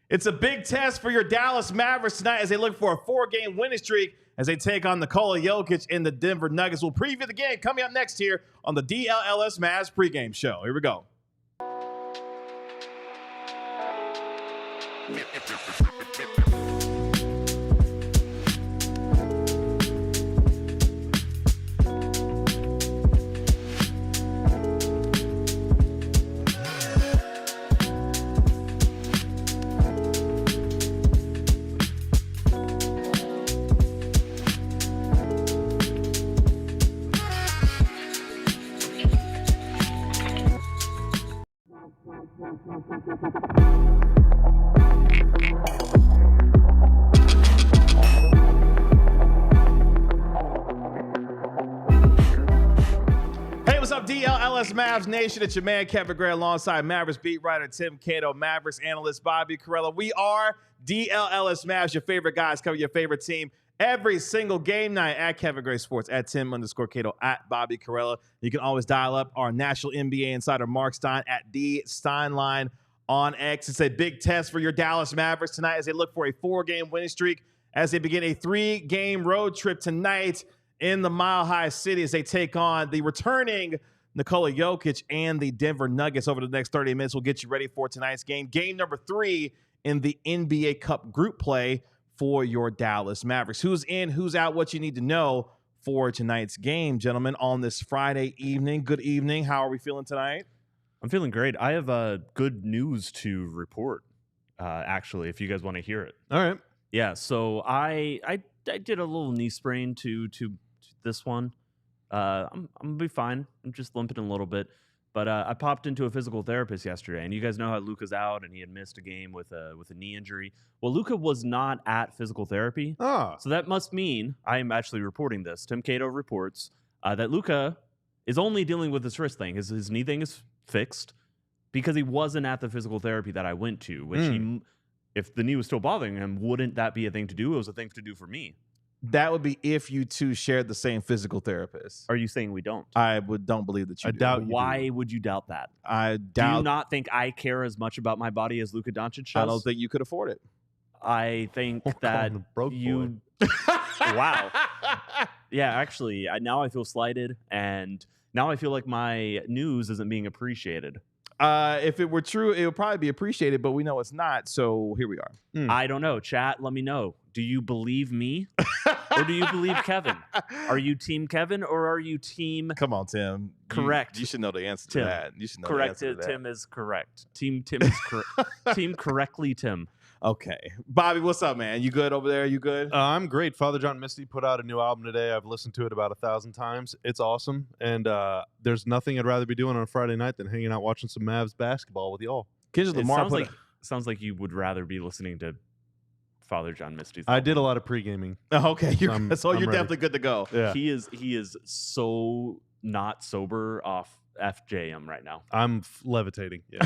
It's a big test for your Dallas Mavericks tonight as they look for a 4-game winning streak as they take on Nikola Jokic and the Denver Nuggets. We'll preview the game coming up next here on the DLS Mavs pregame show. Here we go. Dallas Mavs Nation, it's your man Kevin Gray alongside Mavericks beat writer Tim Cato, Mavericks analyst Bobby Carella. We are DLS Mavs, your favorite guys, cover your favorite team every single game night at Kevin Gray Sports, at Tim_Cato, at Bobby Carella. You can always dial up our national NBA insider Mark Stein at D Steinline on X. It's a big test for your Dallas Mavericks tonight as they look for a 4-game winning streak as they begin a 3-game road trip tonight in the Mile High City as they take on the returning Nikola Jokic and the Denver Nuggets. Over the next 30 minutes, we'll get you ready for tonight's game. Game number 3 in the NBA Cup group play for your Dallas Mavericks. Who's in, who's out, what you need to know for tonight's game, gentlemen, on this Friday evening. Good evening. How are we feeling tonight? I'm feeling great. I have good news to report, actually, if you guys want to hear it. All right. Yeah, so I did a little knee sprain to this one. I'm gonna be fine. I'm just limping a little bit, but I popped into a physical therapist yesterday, and you guys know how Luka's out, and he had missed a game with a knee injury. Well, Luka was not at physical therapy, so that must mean I am actually reporting this. Tim Cato reports that Luka is only dealing with this wrist thing. His knee thing is fixed because he wasn't at the physical therapy that I went to. Which he, if the knee was still bothering him, wouldn't that be a thing to do? It was a thing to do for me. That would be if you two shared the same physical therapist. Are you saying we don't? I don't believe that you do. doubt you Why would you doubt that? I Do doubt. you not think I care as much about my body as Luka Doncic does? I don't think you could afford it. I think that the broke you... Wow. Yeah, actually, now I feel slighted, and now I feel like my news isn't being appreciated. If it were true, it would probably be appreciated, but we know it's not, so here we are. I don't know. Chat, let me know. Do you believe me or do you believe Kevin? Are you team Kevin or are you team... Come on, Tim. Correct. You should know the answer Tim. to that. You should know Correct. the answer to that. Tim is correct. Team Tim is correct. Team correctly Tim. Okay. Bobby, what's up, man? You good over there? You good? I'm great. Father John Misty put out a new album today. I've listened to it about 1,000 times. It's awesome. And there's nothing I'd rather be doing on a Friday night than hanging out watching some Mavs basketball with y'all. Kendrick It Lamar sounds like you would rather be listening to Father John Misty's I album. did a lot of pre-gaming. Oh, okay. I'm You're ready. definitely good to go. Yeah. He is so not sober off FJM right now. I'm levitating. Yeah.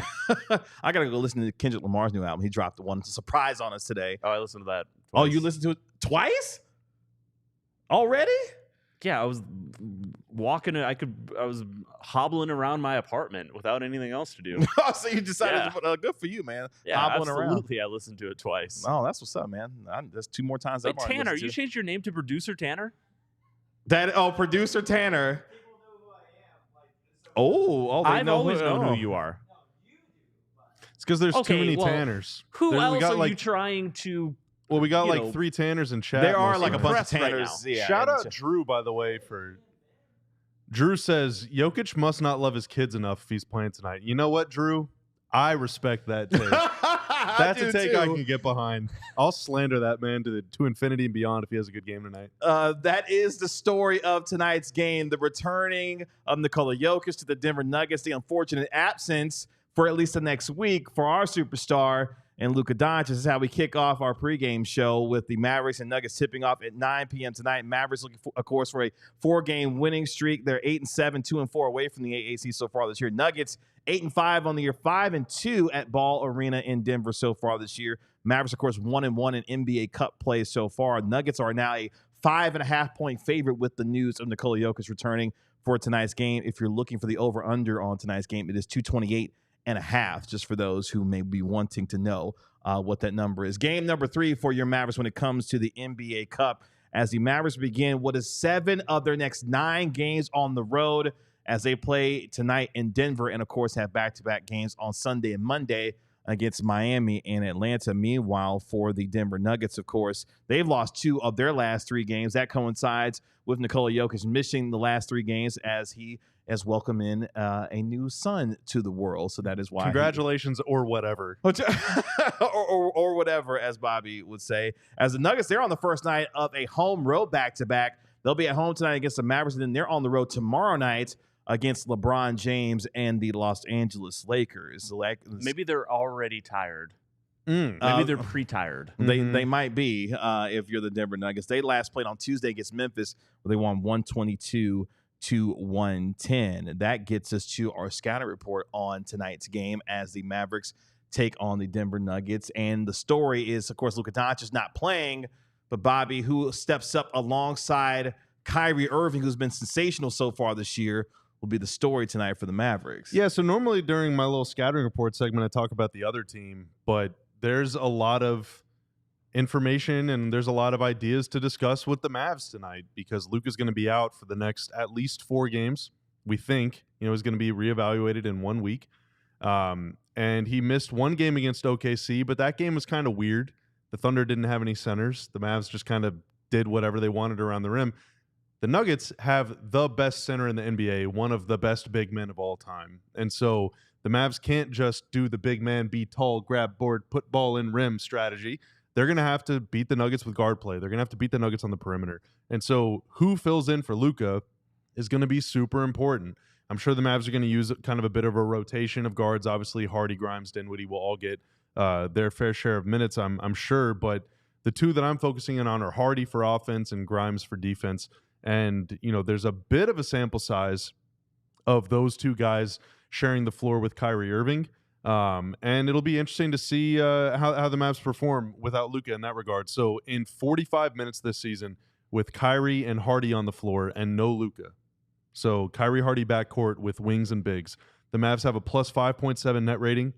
I got to go listen to Kendrick Lamar's new album. He dropped one to surprise on us today. Oh, I listened to that twice. Oh, you listened to it twice? Already? Yeah, I was walking. I was hobbling around my apartment without anything else to do. Oh, so you decided Yeah. to put, good for you, man. Yeah, Hobbling around. absolutely. I listened to it twice. Oh, that's what's up, man. That's 2 more times. Wait, I've already Tanner, listened you to. changed your name to producer Tanner? Producer Tanner. Oh, they I've know always known oh. who you are. It's because there's Okay, too many well, Tanners. Who We else got, are like- you trying to? Well, we got you like know, 3 Tanners in chat. There are most like a of bunch them. of Press right Tanners. now. Yeah, Shout in the out chat. Drew, by the way, for... Drew says, Jokic must not love his kids enough if he's playing tonight. You know what, Drew? I respect that take. That's a take I can get behind. I'll slander that man to infinity and beyond if he has a good game tonight. That is the story of tonight's game. The returning of Nikola Jokic to the Denver Nuggets. The unfortunate absence for at least the next week for our superstar and Luka Doncic. This is how we kick off our pregame show with the Mavericks and Nuggets tipping off at 9 p.m. tonight. Mavericks looking, of course, for a 4-game winning streak. They're 8-7, 2-4 away from the AAC so far this year. Nuggets 8-5 on the year, 5-2 at Ball Arena in Denver so far this year. Mavericks, of course, 1-1 in NBA Cup play so far. Nuggets are now a 5.5-point favorite with the news of Nikola Jokic returning for tonight's game. If you're looking for the over-under on tonight's game, it is 228.5 8.5, just for those who may be wanting to know what that number is. Game number 3 for your Mavericks when it comes to the NBA Cup, as the Mavericks begin what is 7 of their next 9 games on the road, as they play tonight in Denver and, of course, have back-to-back games on Sunday and Monday against Miami and Atlanta. Meanwhile, for the Denver Nuggets, of course, they've lost 2 of their last 3 games. That coincides with Nikola Jokic missing the last 3 games as he has welcomed in a new son to the world. So that is why. Congratulations or whatever. or whatever, as Bobby would say. As the Nuggets, they're on the first night of a home road back-to-back. They'll be at home tonight against the Mavericks, and then they're on the road tomorrow night against LeBron James and the Los Angeles Lakers. Maybe they're already tired. Maybe they're pre-tired. They might be if you're the Denver Nuggets. They last played on Tuesday against Memphis, where they won 122-110. That gets us to our scouting report on tonight's game as the Mavericks take on the Denver Nuggets. And the story is, of course, Luka Doncic is not playing, but Bobby, who steps up alongside Kyrie Irving, who's been sensational so far this year, will be the story tonight for the Mavericks. Yeah, so normally during my little scattering report segment, I talk about the other team, but there's a lot of information and there's a lot of ideas to discuss with the Mavs tonight because Luka's going to be out for the next at least 4 games. We think, he's going to be reevaluated in 1 week. And he missed 1 game against OKC, but that game was kind of weird. The Thunder didn't have any centers. The Mavs just kind of did whatever they wanted around the rim. The Nuggets have the best center in the NBA, one of the best big men of all time. And so the Mavs can't just do the big man, be tall, grab board, put ball in rim strategy. They're going to have to beat the Nuggets with guard play. They're going to have to beat the Nuggets on the perimeter. And so who fills in for Luka is going to be super important. I'm sure the Mavs are going to use kind of a bit of a rotation of guards. Obviously, Hardy, Grimes, Dinwiddie will all get their fair share of minutes, I'm sure. But the 2 that I'm focusing in on are Hardy for offense and Grimes for defense. And, there's a bit of a sample size of those 2 guys sharing the floor with Kyrie Irving. And it'll be interesting to see how the Mavs perform without Luka in that regard. So in 45 minutes this season with Kyrie and Hardy on the floor and no Luka. So Kyrie Hardy backcourt with wings and bigs. The Mavs have a plus 5.7 net rating,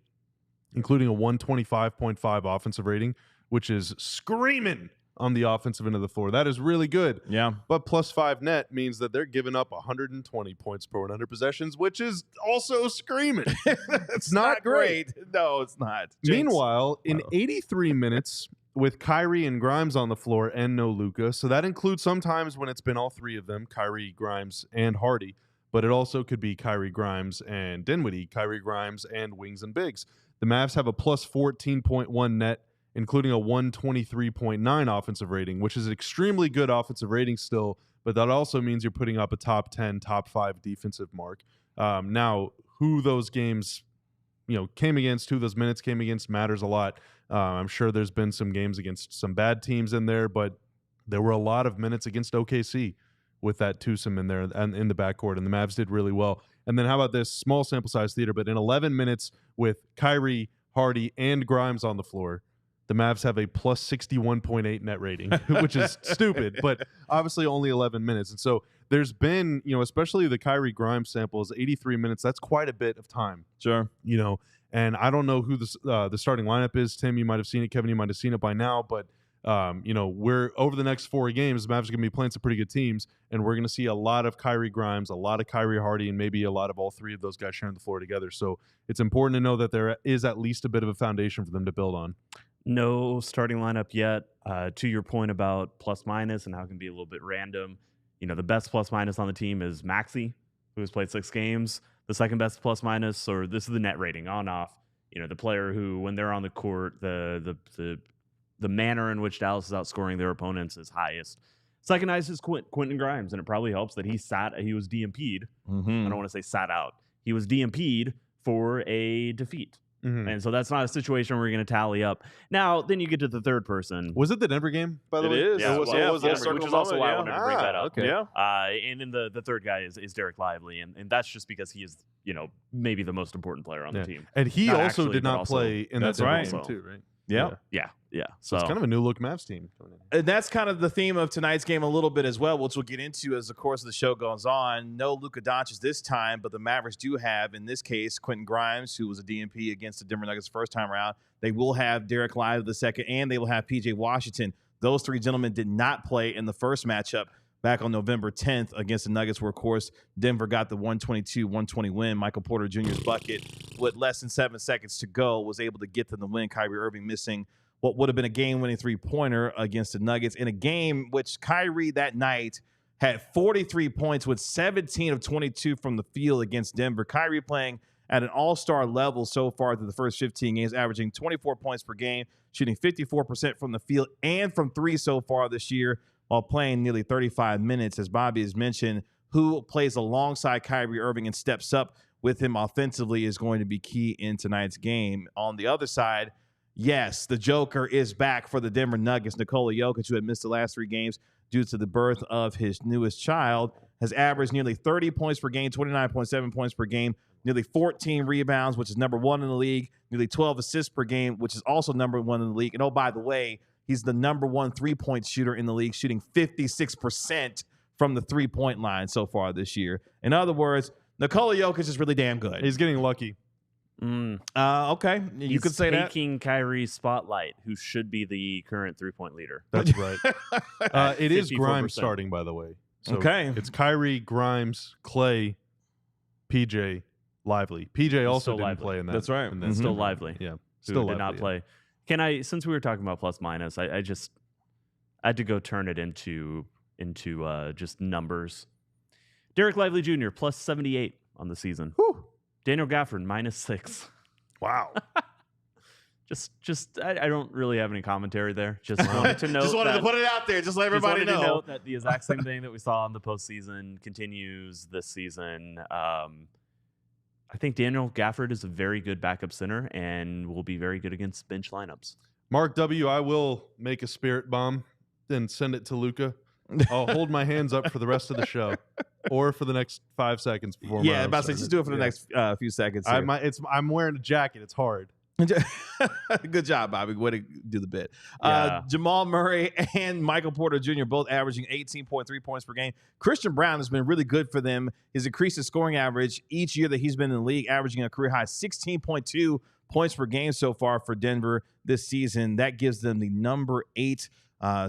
including a 125.5 offensive rating, which is screaming on the offensive end of the floor. That is really good. Yeah. But plus 5 net means that they're giving up 120 points per 100 possessions, which is also screaming. It's not great. No, it's not. Meanwhile, in 83 minutes with Kyrie and Grimes on the floor and no Luka, so that includes sometimes when it's been all 3 of them, Kyrie, Grimes, and Hardy, but it also could be Kyrie, Grimes, and Dinwiddie, Kyrie, Grimes, and wings and bigs. The Mavs have a plus 14.1 net, including a 123.9 offensive rating, which is an extremely good offensive rating still, but that also means you're putting up a top 10, top 5 defensive mark. Now, who those games came against, who those minutes came against matters a lot. I'm sure there's been some games against some bad teams in there, but there were a lot of minutes against OKC with that twosome in there and in the backcourt, and the Mavs did really well. And then how about this small sample size theater, but in 11 minutes with Kyrie, Hardy, and Grimes on the floor, the Mavs have a plus 61.8 net rating, which is stupid, but obviously only 11 minutes. And so there's been, especially the Kyrie Grimes sample is 83 minutes. That's quite a bit of time. Sure. And I don't know who the starting lineup is. Tim, you might have seen it. Kevin, you might have seen it by now. But, we're over the next 4 games, the Mavs are going to be playing some pretty good teams. And we're going to see a lot of Kyrie Grimes, a lot of Kyrie Hardy, and maybe a lot of all 3 of those guys sharing the floor together. So it's important to know that there is at least a bit of a foundation for them to build on. No starting lineup yet. To your point about plus minus and how it can be a little bit random, the best plus minus on the team is Maxey, who has played 6 games. The second best plus minus, or this is the net rating on off. The player who, when they're on the court, the manner in which Dallas is outscoring their opponents is highest. Second highest is Quentin Grimes, and it probably helps that he was DMP'd. I don't want to say sat out. He was DMP'd for a defeat. And so that's not a situation where we're going to tally up. Now, then you get to the third person. Was it the Denver game, by the way? It is. Yeah, which is also why I wanted to bring that up. Okay. Yeah. And then the third guy is Derek Lively, and that's just because he is, maybe the most important player on the team. And he Not also actually, did but not also- play in that That's Denver right. game too, right? Yeah. Yeah. Yeah, So it's kind of a new look Mavs team coming in. And that's kind of the theme of tonight's game a little bit as well, which we'll get into as the course of the show goes on. No Luka Doncic this time, but the Mavericks do have, in this case, Quentin Grimes, who was a DNP against the Denver Nuggets first time around. They will have Derek Lively the second, and they will have PJ Washington. Those three gentlemen did not play in the first matchup back on November 10th against the Nuggets, where, of course, Denver got the 122-120 win. Michael Porter Jr.'s bucket, with less than 7 seconds to go, was able to get them the win. Kyrie Irving missing what would have been a game-winning three-pointer against the Nuggets in a game which Kyrie that night had 43 points with 17 of 22 from the field against Denver. Kyrie playing at an all-star level so far through the first 15 games, averaging 24 points per game, shooting 54% from the field and from three so far this year, while playing nearly 35 minutes, as Bobby has mentioned. Who plays alongside Kyrie Irving and steps up with him offensively is going to be key in tonight's game. On the other side, yes, the Joker is back for the Denver Nuggets. Nikola Jokic, who had missed the last 3 games due to the birth of his newest child, has averaged nearly 30 points per game, 29.7 points per game, nearly 14 rebounds, which is number 1 in the league, nearly 12 assists per game, which is also number 1 in the league. And, oh, by the way, he's the number 1 3-point shooter in the league, shooting 56% from the 3-point line so far this year. In other words, Nikola Jokic is really damn good. He's getting lucky. Okay, you could say that. He's taking Kyrie's spotlight, who should be the current 3-point leader. That's right. It is Grimes 54%. starting, by the way. So Okay. It's Kyrie, Grimes, Clay, PJ, Lively. PJ also still didn't Lively. play in that. That's right. in that Still game. Lively. Yeah. Who Still did not Lively, play. Can I, since we were talking about plus minus, I had to go turn it into just numbers. Derek Lively Jr. plus 78 on the season. Whew. Daniel Gafford minus 6. Wow. I don't really have any commentary there. Just wanted to note. Just wanted to put it out there. Just let everybody To know. note that the exact same thing that we saw in the postseason continues this season. I think Daniel Gafford is a very good backup center and will be very good against bench lineups. Mark W., I will make a spirit bomb, then send it to Luka. I'll hold my hands up for the rest of the show, or for the next 5 seconds before. Yeah, about to say, just do it for the next few seconds. Here. I'm wearing a jacket. It's hard. Good job, Bobby. Way to do the bit. Yeah. Jamal Murray and Michael Porter Jr. both averaging 18.3 points per game. Christian Brown has been really good for them. He's increased his scoring average each year that he's been in the league, averaging a career high 16.2 points per game so far for Denver this season. That gives them the number 8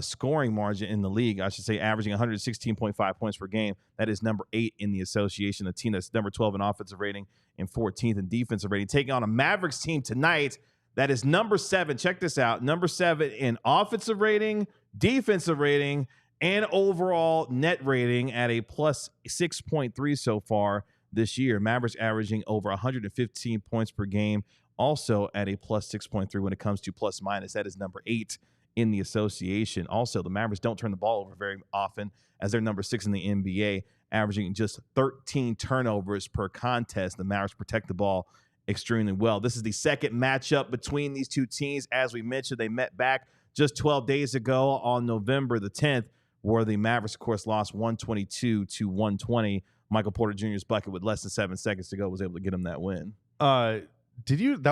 scoring margin in the league. I should say averaging 116.5 points per game. That is number 8 in the association. A team that's number 12 in offensive rating and 14th in defensive rating. Taking on a Mavericks team tonight that is number 7. Check this out. Number 7 in offensive rating, defensive rating, and overall net rating at a plus 6.3 so far this year. Mavericks averaging over 115 points per game, also at a plus 6.3 when it comes to plus minus. That is number 8 in the association. Also, the Mavericks don't turn the ball over very often, as they're number 6 in the NBA, averaging just 13 turnovers per contest. The Mavericks protect the ball extremely well. This is the second matchup between these two teams. As we mentioned, they met back just 12 days ago on November the 10th, where the Mavericks, of course, lost 122-120. Michael Porter Jr.'s bucket with less than 7 seconds to go was able to get him that win. That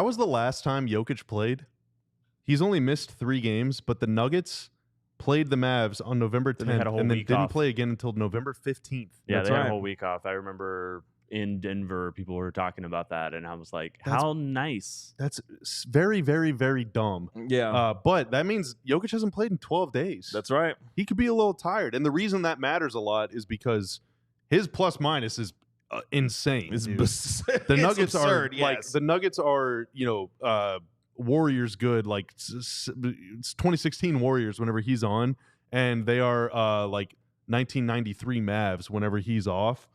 was the last time Jokic played? He's only missed 3 games, but the Nuggets played the Mavs on November 10th and then didn't play again until November 15th. Yeah, That's they had right. a whole week off. I remember in Denver, people were talking about that, and I was like, how nice. That's very, very, very dumb. Yeah. But that means Jokic hasn't played in 12 days. That's right. He could be a little tired. And the reason that matters a lot is because his plus minus is insane. It's dude. the Nuggets absurd, are yes. like the Nuggets are, Warriors good, like it's 2016 Warriors whenever he's on, and they are like 1993 Mavs whenever he's off.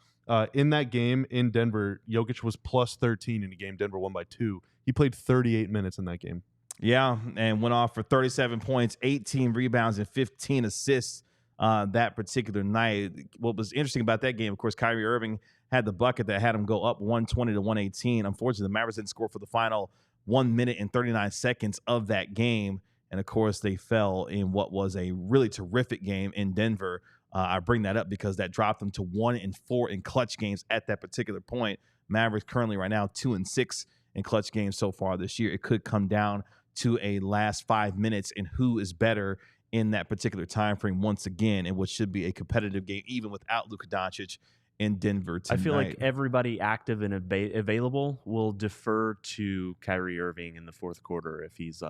In that game in Denver, Jokic was plus 13 in a game. Denver won by 2. He played 38 minutes in that game. Yeah, and went off for 37 points, 18 rebounds, and 15 assists that particular night. What was interesting about that game, of course, Kyrie Irving had the bucket that had him go up 120-118. Unfortunately, the Mavericks didn't score for the final 1 minute and 39 seconds of that game. And, of course, they fell in what was a really terrific game in Denver. I bring that up because that dropped them to 1-4 in clutch games at that particular point. Mavericks currently right now 2-6 in clutch games so far this year. It could come down to a last 5 minutes and who is better in that particular time frame once again, in what should be a competitive game, even without Luka Doncic in Denver tonight. I feel like everybody active and available will defer to Kyrie Irving in the fourth quarter if he's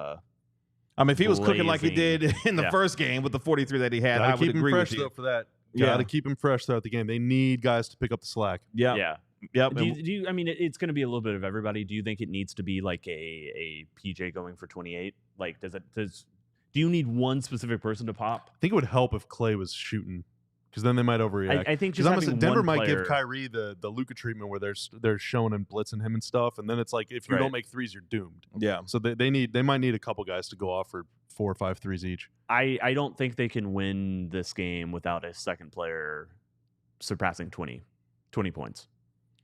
if he was cooking like he did in the first game with the 43 that he had, I would agree with you. Though, for that. Got to keep him fresh throughout the game. They need guys to pick up the slack. Yeah. Yep. Do you, I mean, it's going to be a little bit of everybody. Do you think it needs to be like a PJ going for 28? Like, do you need one specific person to pop? I think it would help if Clay was shooting, because then they might overreact. I think just having Denver one might player, give Kyrie the Luka treatment where they're showing and blitzing him and stuff, and then it's like if you don't make threes, you're doomed. Yeah. So they might need a couple guys to go off for 4 or 5 threes each. I don't think they can win this game without a second player surpassing 20 points.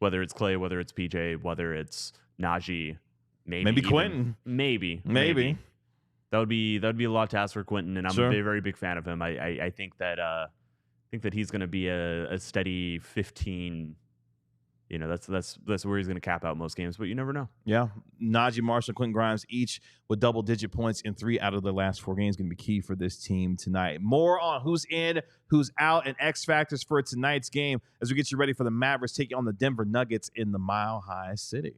Whether it's Clay, whether it's PJ, whether it's Najee, maybe Quentin. Maybe. That would be a lot to ask for Quentin, and I'm a very big fan of him. I think that he's going to be a steady 15. You know, that's where he's going to cap out most games, but you never know. Yeah, Najee Marshall, Quentin Grimes, each with double-digit points in 3 out of their last 4 games, going to be key for this team tonight. More on who's in, who's out, and X factors for tonight's game as we get you ready for the Mavericks taking on the Denver Nuggets in the Mile High City.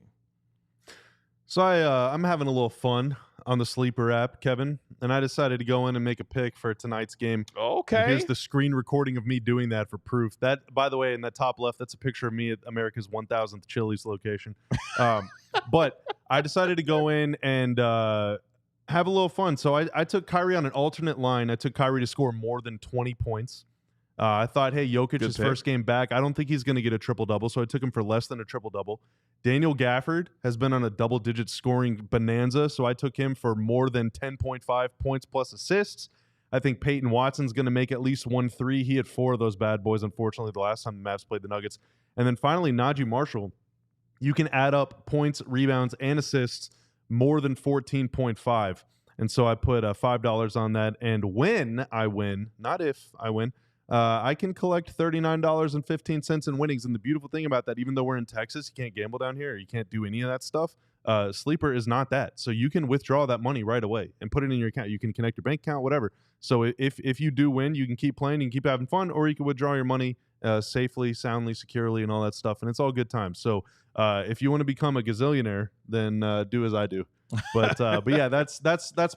So I'm having a little fun on the Sleeper app, Kevin, and I decided to go in and make a pick for tonight's game. Okay. And here's the screen recording of me doing that for proof. That, by the way, in that top left, that's a picture of me at America's 1,000th Chili's location. But I decided to go in and have a little fun. So I took Kyrie on an alternate line. I took Kyrie to score more than 20 points. I thought, hey, Jokic, his first game back, I don't think he's going to get a triple-double, so I took him for less than a triple-double. Daniel Gafford has been on a double-digit scoring bonanza, so I took him for more than 10.5 points plus assists. I think Peyton Watson's going to make at least 1 3. He had 4 of those bad boys, unfortunately, the last time the Mavs played the Nuggets. And then finally, Najee Marshall. You can add up points, rebounds, and assists more than 14.5. And so I put $5 on that. And when I win, not if I win, I can collect $39.15 in winnings. And the beautiful thing about that, even though we're in Texas, you can't gamble down here. You can't do any of that stuff. Sleeper is not that. So you can withdraw that money right away and put it in your account. You can connect your bank account, whatever. So if you do win, you can keep playing, you can keep having fun, or you can withdraw your money safely, soundly, securely, and all that stuff. And it's all good times. So if you want to become a gazillionaire, then do as I do. But yeah, that's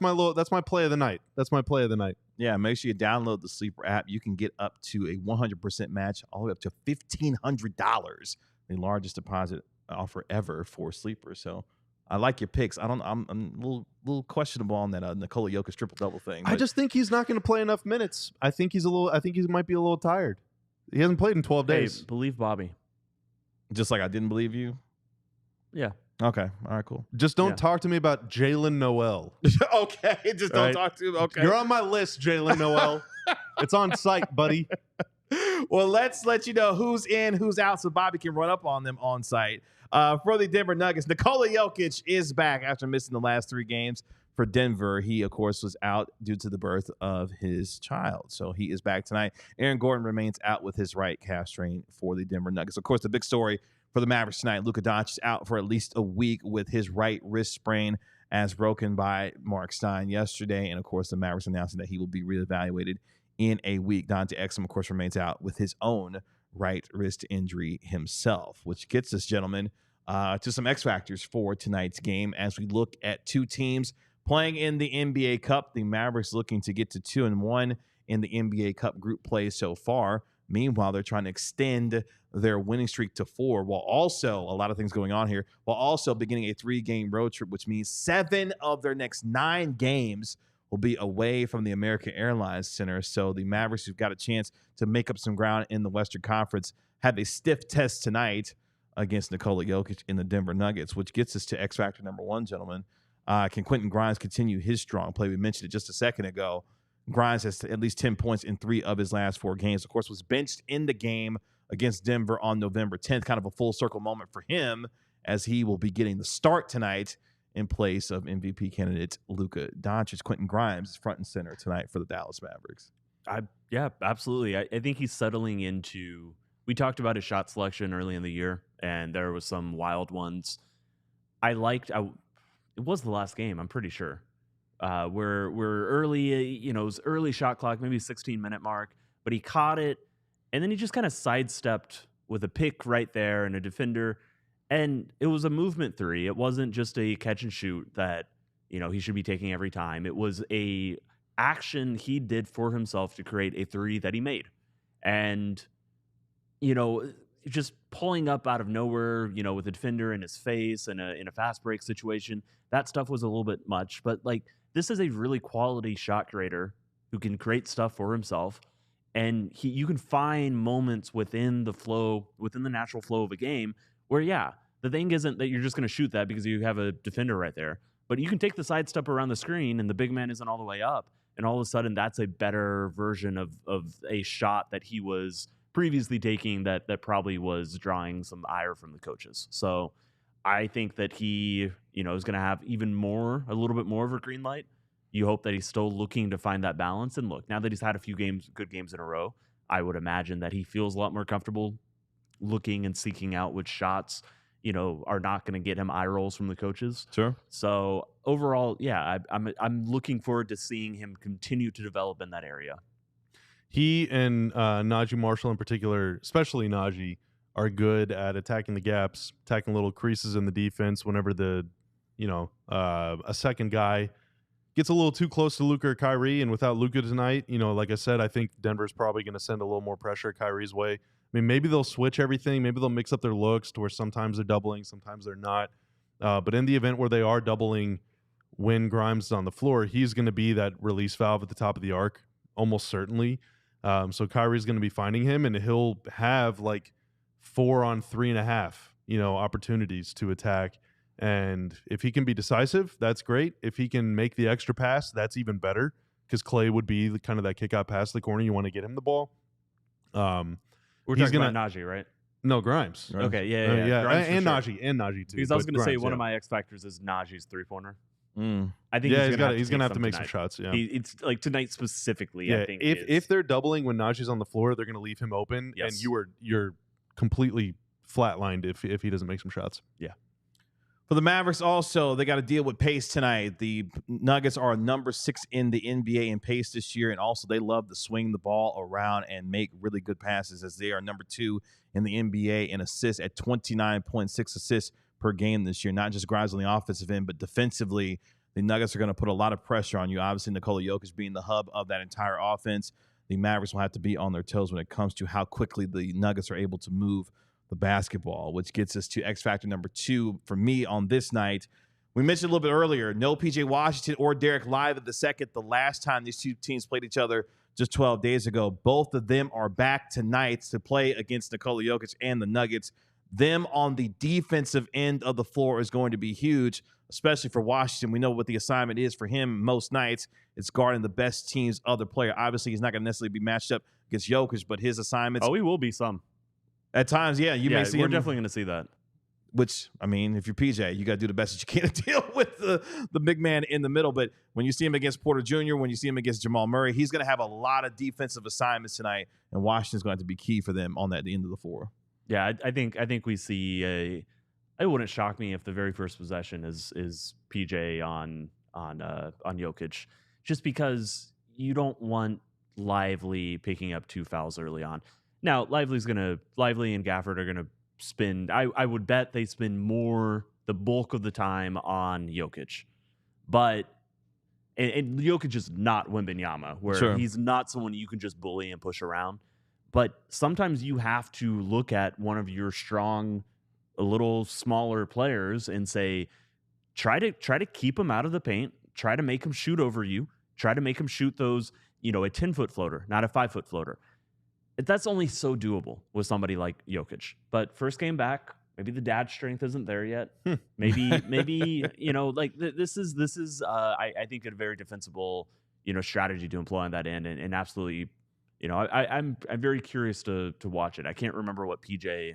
my play of the night. That's my play of the night. Yeah, make sure you download the Sleeper app. You can get up to a 100% match, all the way up to $1,500, the largest deposit offer ever for Sleeper. So I like your picks. I'm a little questionable on that Nikola Jokic triple-double thing. I just think he's not going to play enough minutes. I think he might be a little tired. He hasn't played in 12 days. Hey, believe Bobby. Just like I didn't believe you? Yeah. Okay. All right, cool. Just don't talk to me about Jalen Noel. Okay. Just don't talk to him. Okay. You're on my list, Jalen Noel. It's on site, buddy. Well, let's let you know who's in, who's out, so Bobby can run up on them on site. For the Denver Nuggets, Nikola Jokic is back after missing the last 3 games for Denver. He, of course, was out due to the birth of his child. So he is back tonight. Aaron Gordon remains out with his right calf strain for the Denver Nuggets. Of course, the big story for the Mavericks tonight, Luka Doncic is out for at least a week with his right wrist sprain, as broken by Mark Stein yesterday. And, of course, the Mavericks announcing that he will be reevaluated in a week. Dante Exum, of course, remains out with his own right wrist injury himself, which gets us, gentlemen, to some X factors for tonight's game as we look at 2 teams playing in the NBA Cup. The Mavericks looking to get to 2-1 in the NBA Cup group play so far. Meanwhile, they're trying to extend their winning streak to 4, while also, a lot of things going on here, while also beginning a 3-game road trip, which means 7 of their next 9 games will be away from the American Airlines Center. So the Mavericks, who've got a chance to make up some ground in the Western Conference, have a stiff test tonight against Nikola Jokic in the Denver Nuggets, which gets us to X factor number 1, gentlemen. Can Quentin Grimes continue his strong play? We mentioned it just a second ago. Grimes has at least 10 points in 3 of his last 4 games. Of course, was benched in the game against Denver on November 10th. Kind of a full circle moment for him, as he will be getting the start tonight in place of MVP candidate Luka Doncic. Quentin Grimes is front and center tonight for the Dallas Mavericks. Yeah, absolutely. I think he's settling into. We talked about his shot selection early in the year, and there was some wild ones. It was the last game, I'm pretty sure. we're early, it was early shot clock, maybe 16-minute mark, but he caught it, and then he just kind of sidestepped with a pick right there and a defender, and it was a movement three. It wasn't just a catch and shoot that he should be taking every time. It was a action he did for himself to create a three that he made, and just pulling up out of nowhere, with a defender in his face and in a fast break situation, that stuff was a little bit much. But this is a really quality shot creator who can create stuff for himself, and you can find moments within the natural flow of a game where, the thing isn't that you're just going to shoot that because you have a defender right there, but you can take the sidestep around the screen and the big man isn't all the way up, and all of a sudden that's a better version of a shot that he was previously taking that probably was drawing some ire from the coaches. So I think that he, is going to have a little bit more of a green light. You hope that he's still looking to find that balance. And look, now that he's had a few good games in a row, I would imagine that he feels a lot more comfortable looking and seeking out which shots, are not going to get him eye rolls from the coaches. Sure. So overall, I'm looking forward to seeing him continue to develop in that area. He and Najee Marshall in particular, especially Najee, are good at attacking the gaps, attacking little creases in the defense whenever a second guy gets a little too close to Luka or Kyrie. And without Luka tonight, like I said, I think Denver's probably going to send a little more pressure Kyrie's way. I mean, maybe they'll switch everything. Maybe they'll mix up their looks to where sometimes they're doubling, sometimes they're not. But in the event where they are doubling when Grimes is on the floor, he's going to be that release valve at the top of the arc, almost certainly. So Kyrie's going to be finding him, and he'll have 4 on 3.5, opportunities to attack. And if he can be decisive, that's great. If he can make the extra pass, that's even better, because Clay would be kind of that kick out pass to the corner. You want to get him the ball. We're talking about Najee, right? No, Grimes. Okay, yeah. Grimes and Najee too. Because I was going to say one of my X factors is Najee's 3-pointer. I think he's going to have to make some shots. Yeah, it's tonight specifically. Yeah, I think if they're doubling when Najee's on the floor, they're going to leave him open, and you're completely flatlined if he doesn't make some shots. Yeah. For the Mavericks, also, they got to deal with pace tonight. The Nuggets are number 6 in the NBA in pace this year, and also they love to swing the ball around and make really good passes, as they are number 2 in the NBA in assists at 29.6 assists per game this year. Not just Grimes on the offensive end, but defensively, the Nuggets are going to put a lot of pressure on you. Obviously, Nikola Jokic being the hub of that entire offense, the Mavericks will have to be on their toes when it comes to how quickly the Nuggets are able to move the basketball, which gets us to X factor number 2 for me on this night. We mentioned a little bit earlier, no PJ Washington or Derek Lively II. The last time these two teams played each other just 12 days ago, both of them are back tonight to play against Nikola Jokic and the Nuggets. Them on the defensive end of the floor is going to be huge, especially for Washington. We know what the assignment is for him most nights. It's guarding the best team's other player. Obviously, he's not going to necessarily be matched up against Jokic, but his assignments... Oh, he will be some. At times, yeah. You may see we're him, definitely going to see that. Which, I mean, if you're PJ, you got to do the best that you can to deal with the big man in the middle. But when you see him against Porter Jr., when you see him against Jamal Murray, he's going to have a lot of defensive assignments tonight, and Washington's going to have to be key for them on that end of the floor. Yeah, I think we see a. It wouldn't shock me if the very first possession is PJ on Jokic, just because you don't want Lively picking up 2 fouls early on. Now Lively and Gafford are gonna spend. I would bet they spend the bulk of the time on Jokic, but and Jokic is not Wembanyama, where he's not someone you can just bully and push around. But sometimes you have to look at one of your strong, a little smaller players and say, try to keep him out of the paint, try to make him shoot over you, try to make him shoot those, a 10-foot floater, not a 5-foot floater. That's only so doable with somebody like Jokic. But first game back, maybe the dad strength isn't there yet. Maybe this is I think a very defensible strategy to employ on that end, and absolutely. I'm very curious to watch it. I can't remember what PJ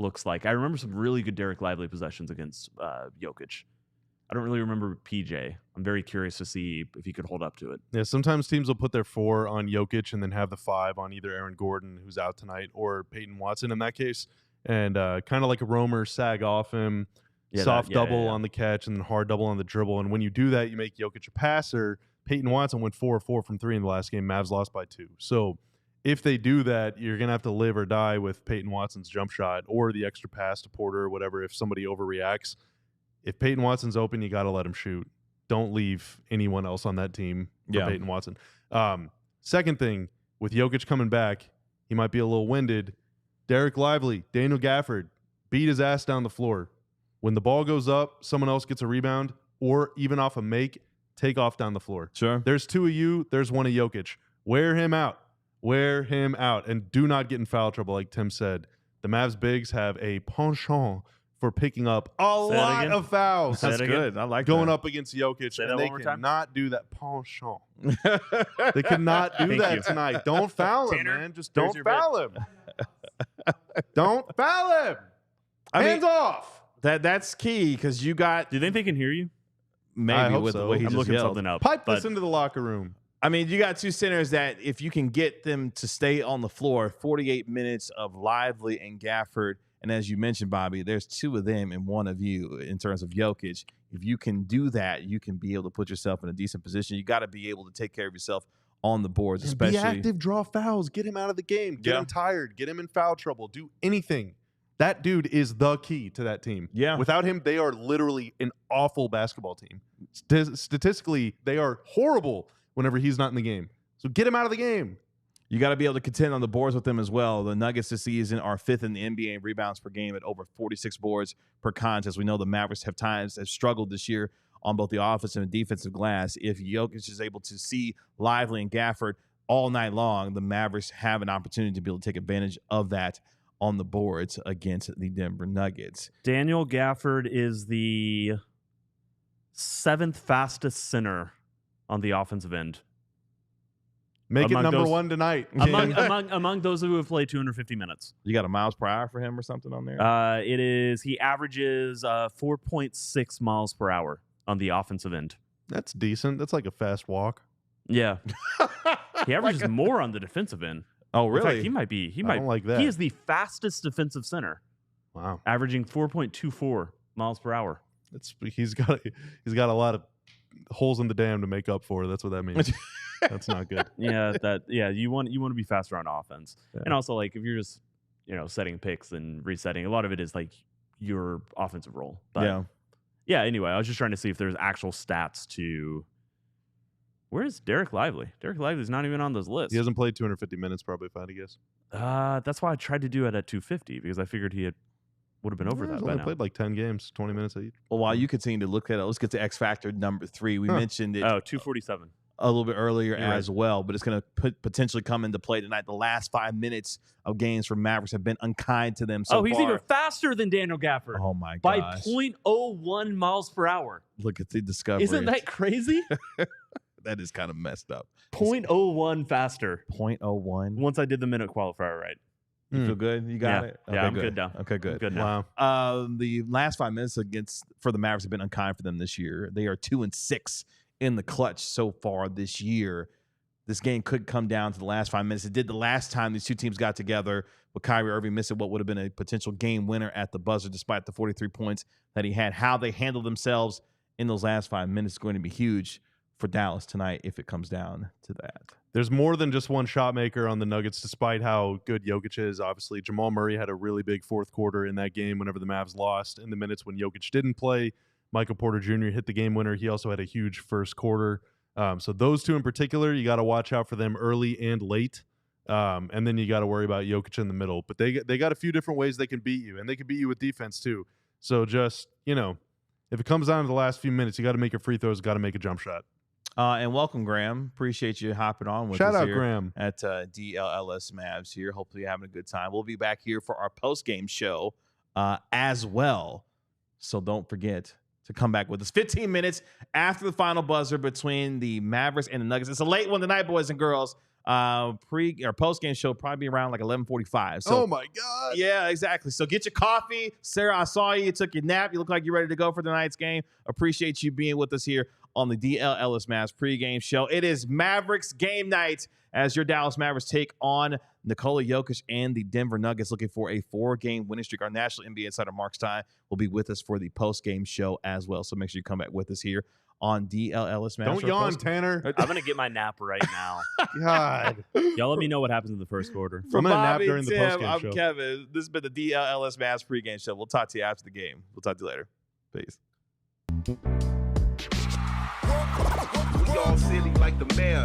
looks like. I remember some really good Derek Lively possessions against Jokic. I don't really remember PJ. I'm very curious to see if he could hold up to it. Yeah, sometimes teams will put their 4 on Jokic and then have the 5 on either Aaron Gordon, who's out tonight, or Peyton Watson in that case, and kind of like a roamer, sag off him, soft double on the catch and then hard double on the dribble. And when you do that, you make Jokic a passer. Peyton Watson went 4-4 from 3 in the last game. Mavs lost by 2. So if they do that, you're going to have to live or die with Peyton Watson's jump shot or the extra pass to Porter or whatever if somebody overreacts. If Peyton Watson's open, you got to let him shoot. Don't leave anyone else on that team for Peyton Watson. Second thing, with Jokic coming back, he might be a little winded. Derek Lively, Daniel Gafford, beat his ass down the floor. When the ball goes up, someone else gets a rebound, or even off a make, take off down the floor. Sure. There's 2 of you. There's 1 of Jokic. Wear him out. Wear him out. And do not get in foul trouble, like Tim said. The Mavs bigs have a penchant for picking up a lot of fouls. That's good. I like going that. up against Jokic. Say and that they one more time. cannot do that penchant. They cannot do that tonight. Don't foul him, Tanner, man. Just don't your foul him. Don't foul him. Hands off. That's key because you got Do you think they can hear you? maybe with so. the way he I'm just looking yelled. something up. Pipe but this into the locker room. I mean, you got 2 centers that if you can get them to stay on the floor, 48 minutes of Lively and Gafford, and as you mentioned, Bobby, there's 2 of them and 1 of you in terms of Jokic. If you can do that, you can be able to put yourself in a decent position. You got to be able to take care of yourself on the boards, especially. Be active, draw fouls, get him out of the game, get him tired, get him in foul trouble, do anything. That dude is the key to that team. Yeah. Without him, they are literally an awful basketball team. Statistically, they are horrible whenever he's not in the game. So get him out of the game. You got to be able to contend on the boards with them as well. The Nuggets this season are 5th in the NBA in rebounds per game at over 46 boards per contest. We know the Mavericks have struggled this year on both the offensive and defensive glass. If Jokic is able to see Lively and Gafford all night long, the Mavericks have an opportunity to be able to take advantage of that on the boards against the Denver Nuggets. Daniel Gafford is the 7th fastest center on the offensive end. Make Among it number those- 1 tonight. among those who have played 250 minutes. You got a miles per hour for him or something on there? He averages 4.6 miles per hour on the offensive end. That's decent. That's like a fast walk. Yeah. He averages more on the defensive end. Oh, In really? fact, he I might don't like that. He is the fastest defensive center, Wow. averaging 4.24 miles per hour. He's got a lot of holes in the dam to make up for. That's what that means. That's not good. You want to be faster on offense. Yeah. And also, like, if you're just, setting picks and resetting, a lot of it is like your offensive role. But anyway, I was just trying to see if there's actual stats to. Where's Derek Lively? Derek Lively's not even on those lists. He hasn't played 250 minutes probably, if I had to guess. That's why I tried to do it at 250 because I figured he would have been over He's that by only now. played like 10 games, 20 minutes each. Well, while you continue to look at it, let's get to X Factor number 3. We mentioned it 247. a little bit earlier You're as well, but it's going to potentially come into play tonight. The last 5 minutes of games for Mavericks have been unkind to them so he's far. even faster than Daniel Gafford. Oh, my by gosh. 0.01 miles per hour. Look at the discovery. Isn't that crazy? That is kind of messed up. 0.01 faster. 0.01. Once I did the minute qualifier right. You feel good? You got it? Yeah, I'm good now. Okay, good. I'm good now. Wow. The last 5 minutes for the Mavericks have been unkind for them this year. They are 2-6 in the clutch so far this year. This game could come down to the last 5 minutes. It did the last time these 2 teams got together, with Kyrie Irving missing what would have been a potential game winner at the buzzer despite the 43 points that he had. How they handled themselves in those last 5 minutes is going to be huge for Dallas tonight if it comes down to that. There's more than just one shot maker on the Nuggets, despite how good Jokic is. Obviously, Jamal Murray had a really big fourth quarter in that game whenever the Mavs lost. In the minutes when Jokic didn't play, Michael Porter Jr. hit the game winner. He also had a huge first quarter. So those 2 in particular, you got to watch out for them early and late. And then you got to worry about Jokic in the middle. But they got a few different ways they can beat you, and they can beat you with defense too. So just, if it comes down to the last few minutes, you got to make your free throws, got to make a jump shot. And welcome, Graham. Appreciate you hopping on with Shout us out, here Graham. at DLLS Mavs here. Hopefully you're having a good time. We'll be back here for our post-game show as well. So don't forget to come back with us 15 minutes after the final buzzer between the Mavericks and the Nuggets. It's a late one tonight, boys and girls. Post-game show probably be around like 11:45. So, oh, my God. Yeah, exactly. So get your coffee. Sarah, I saw you. You took your nap. You look like you're ready to go for tonight's game. Appreciate you being with us here on the DLS Mavs pregame show. It is Mavericks game night as your Dallas Mavericks take on Nikola Jokic and the Denver Nuggets, looking for a 4-game winning streak. Our national NBA insider Mark Stein will be with us for the post-game show as well. So make sure you come back with us here on DLS Mavs. Don't yawn, Tanner. I'm going to get my nap right now. God. Y'all let me know what happens in the first quarter. From I'm gonna nap Bobby, during the Tim, post-game I'm show. Kevin. This has been the DLS Mavs pregame show. We'll talk to you after the game. We'll talk to you later. Peace. We all silly like the mayor.